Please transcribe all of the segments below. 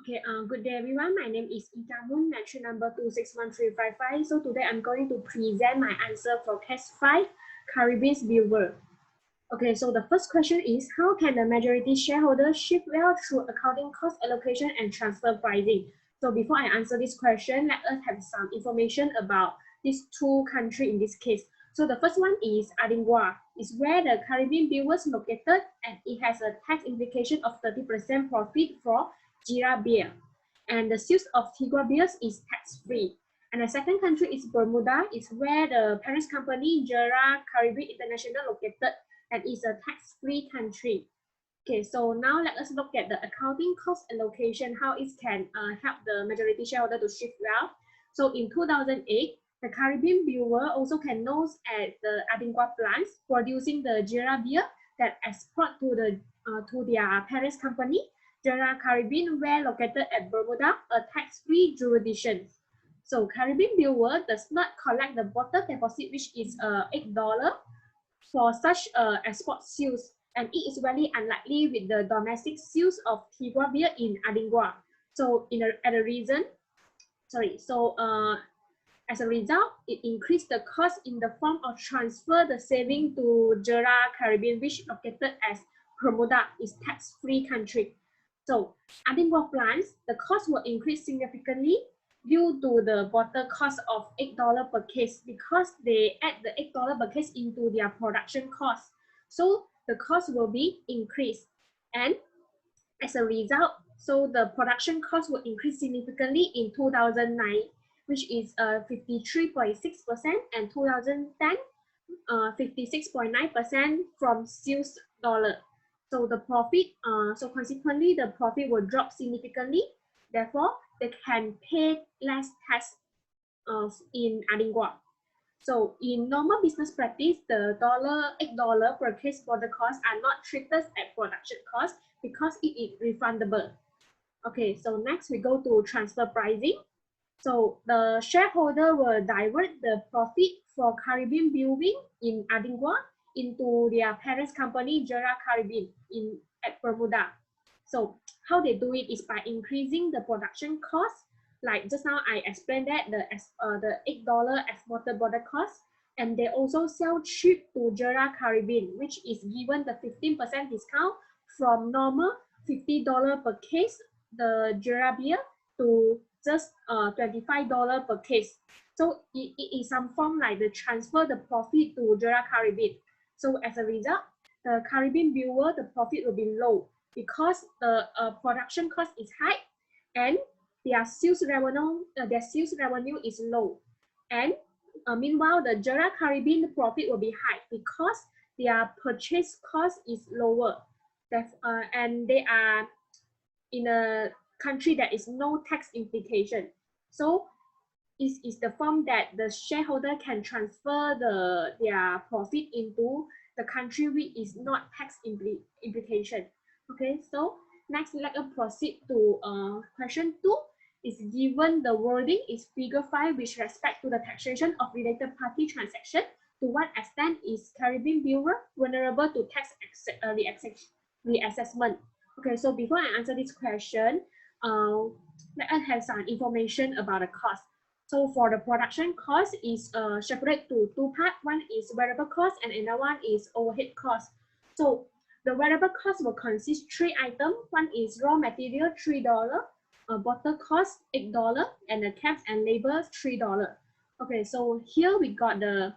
Okay, good day everyone. My name is Ikamun, entry number 261355. So today I'm going to present my answer for case 5, Caribbean's Viewer. Okay, so the first question is, how can the majority shareholder shift wealth through accounting cost allocation and transfer pricing? So before I answer this question, let us have some information about these two countries in this case. So the first one is Antigua, is where the Caribbean Viewer is located, and it has a tax implication of 30% profit for Jira beer, and the sales of Tigua beers is tax-free. And the second country is Bermuda, is where the parent company Jira Caribbean International located, and is a tax-free country. Okay, so now let us look at the accounting cost allocation, how it can help the majority shareholder to shift wealth. So in 2008, the Caribbean Brewer, also can known as the Antigua plants, producing the Jira beer that export to their parent company, Jira Caribbean, were located at Bermuda, a tax-free jurisdiction. So Caribbean Brewer does not collect the bottle deposit, which is $8 for such export sales, and it is very unlikely with the domestic sales of Tigua beer in Antigua. So as a result, it increased the cost in the form of transfer the saving to Jira Caribbean, which located as Bermuda is tax-free country. So Antigua plants, the cost will increase significantly due to the bottle cost of $8 per case, because they add the $8 per case into their production cost. So the cost will be increased. And as a result, so the production cost will increase significantly in 2009, which is 53.6%, and 2010, 56.9% from sales dollar. So the profit, so consequently, the profit will drop significantly. Therefore, they can pay less tax in Antigua. So in normal business practice, the $8 per case for the cost are not treated as production cost because it is refundable. Okay, so next we go to transfer pricing. So the shareholder will divert the profit for Caribbean Brewing in Antigua into their parent company, Jira Caribbean at Bermuda. So how they do it is by increasing the production cost. Like just now I explained that the $8 exported bottle cost, and they also sell cheap to Jira Caribbean, which is given the 15% discount from normal $50 per case, the Jira beer, to just $25 per case. So it is some form like the transfer the profit to Jira Caribbean. So as a result, the Caribbean Brewer, the profit will be low because the production cost is high, and their sales revenue is low. And meanwhile, the Jira Caribbean profit will be high because their purchase cost is lower. And they are in a country that is no tax implication. So it is the form that the shareholder can transfer their profit into the country which is not tax implication. Okay, so next let us proceed to question 2. Is given the wording is figure 5 with respect to the taxation of related party transaction, to what extent is Caribbean Brewer vulnerable to tax reassessment? Okay, so before I answer this question, let us have some information about the cost. So for the production cost is separated to 2 parts. One is variable cost and another one is overhead cost. So the variable cost will consist 3 items. One is raw material, $3, bottle cost, $8, and the caps and labels, $3. Okay, so here we got the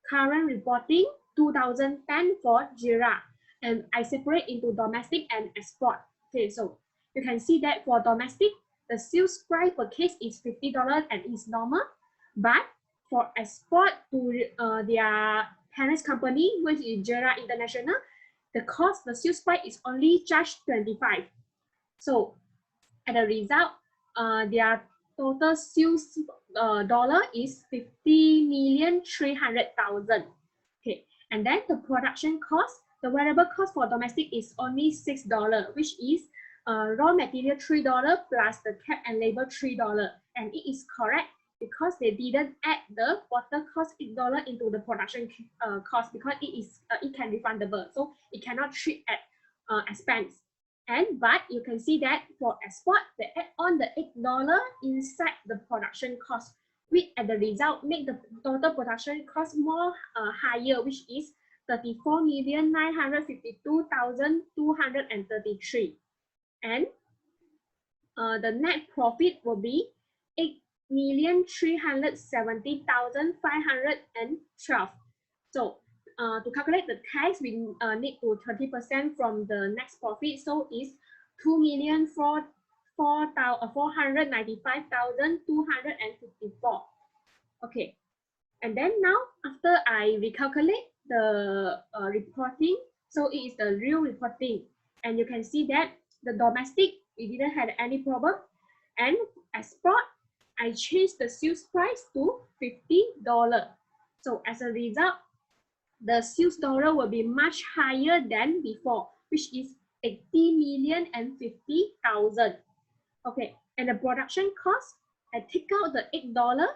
current reporting 2010 for Jira, and I separate into domestic and export. Okay, so you can see that for domestic, the sales price per case is $50 and is normal, but for export to their parent company, which is Jira International, the sales price is only charged $25. So as a result, their total sales dollar is 50,300,000. Okay, and then the production cost, the variable cost for domestic is only $6, which is raw material $3 plus the cap and label $3, and it is correct because they didn't add the bottle cost $8 into the production cost because it can refundable, so it cannot treat at expense. But you can see that for export, they add on the $8 inside the production cost, which as a result make the total production cost more higher, which is 34,952,233. And the net profit will be 8,370,512. So to calculate the tax, we need to 30% from the net profit. So it's 2,495,254. Okay, and then now after I recalculate the reporting, so it is the real reporting, and you can see that the domestic we didn't have any problem, and export I changed the sales price to $50. So as a result, the sales dollar will be much higher than before, which is 80,050,000. Okay, and the production cost, I take out the $8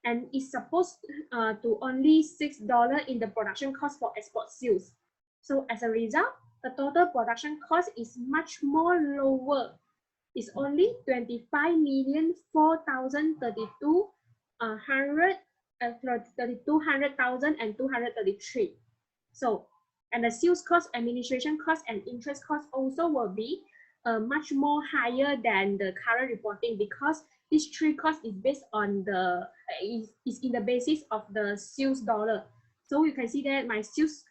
and it's supposed to only $6 in the production cost for export sales. So as a result, the total production cost is much more lower. It's only 25,432,233. So, and the sales cost, administration cost, and interest cost also will be much more higher than the current reporting, because these three costs is based on the is in the basis of the sales dollar. So you can see that my sales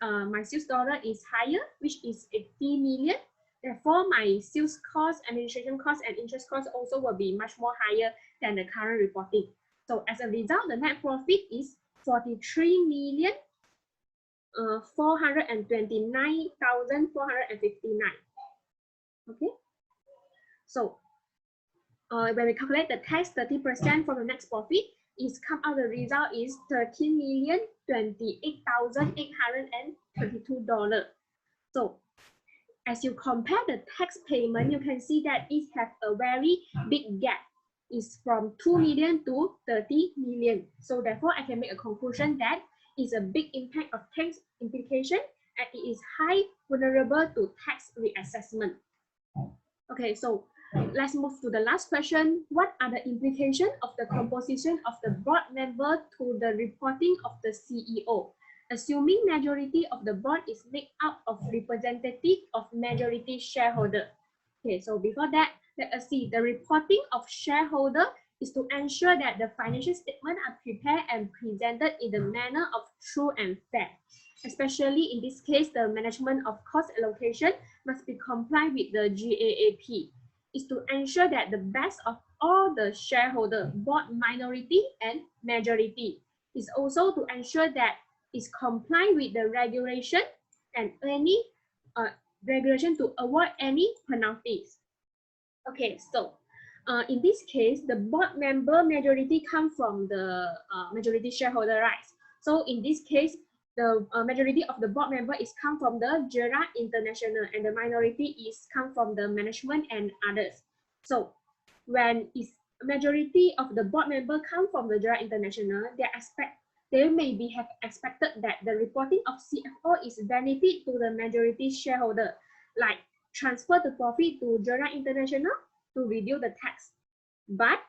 dollar is higher, which is 80 million. Therefore, my sales cost, administration cost, and interest cost also will be much more higher than the current reporting. So as a result, the net profit is 43,429,459. Okay. So when we calculate the tax 30% from the net profit, is come out the result is $13,028,832. So as you compare the tax payment, you can see that it has a very big gap. It's from 2 million to 30 million. So therefore, I can make a conclusion that it's a big impact of tax implication, and it is high vulnerable to tax reassessment. Okay, so let's move to the last question. What are the implications of the composition of the board member to the reporting of the CEO? Assuming majority of the board is made up of representative of majority shareholder. Okay, so before that, let us see the reporting of shareholder is to ensure that the financial statements are prepared and presented in the manner of true and fair. Especially in this case, the management of cost allocation must be compliant with the GAAP. Is to ensure that the best of all the shareholder, both minority and majority, is also to ensure that it's compliant with the regulation and any regulation to avoid any penalties. Okay, so in this case, the board member majority come from the majority shareholder rights. So in this case, the majority of the board member is come from the Gerard International, and the minority is come from the management and others. So when is majority of the board member come from the Gerard International, they may be have expected that the reporting of CFO is benefit to the majority shareholder, like transfer the profit to Gerard International to reduce the tax. But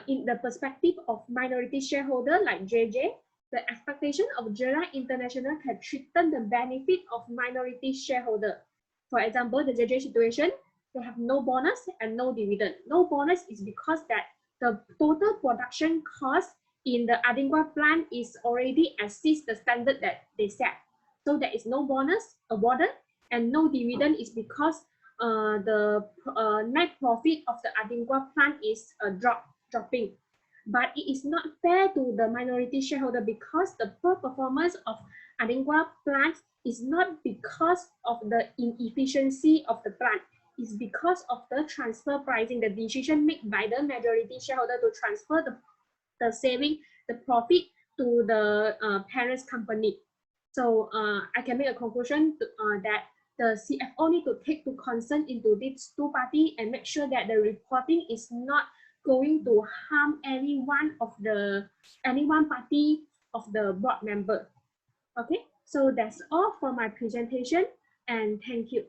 in the perspective of minority shareholder like JJ, the expectation of Gerard International can threaten the benefit of minority shareholder. For example, the JJ situation, they have no bonus and no dividend. No bonus is because that the total production cost in the Adingua plant is already exceeds the standard that they set. So there is no bonus awarded, and no dividend is because the net profit of the Adingua plant is dropping. But it is not fair to the minority shareholder because the poor performance of Adingua plant is not because of the inefficiency of the plant. It's because of the transfer pricing, the decision made by the majority shareholder to transfer the saving, the profit to the parent company. So I can make a conclusion that the CFO need to take to concern into these two parties and make sure that the reporting is not going to harm any one party of the board member. Okay, so that's all for my presentation, and thank you.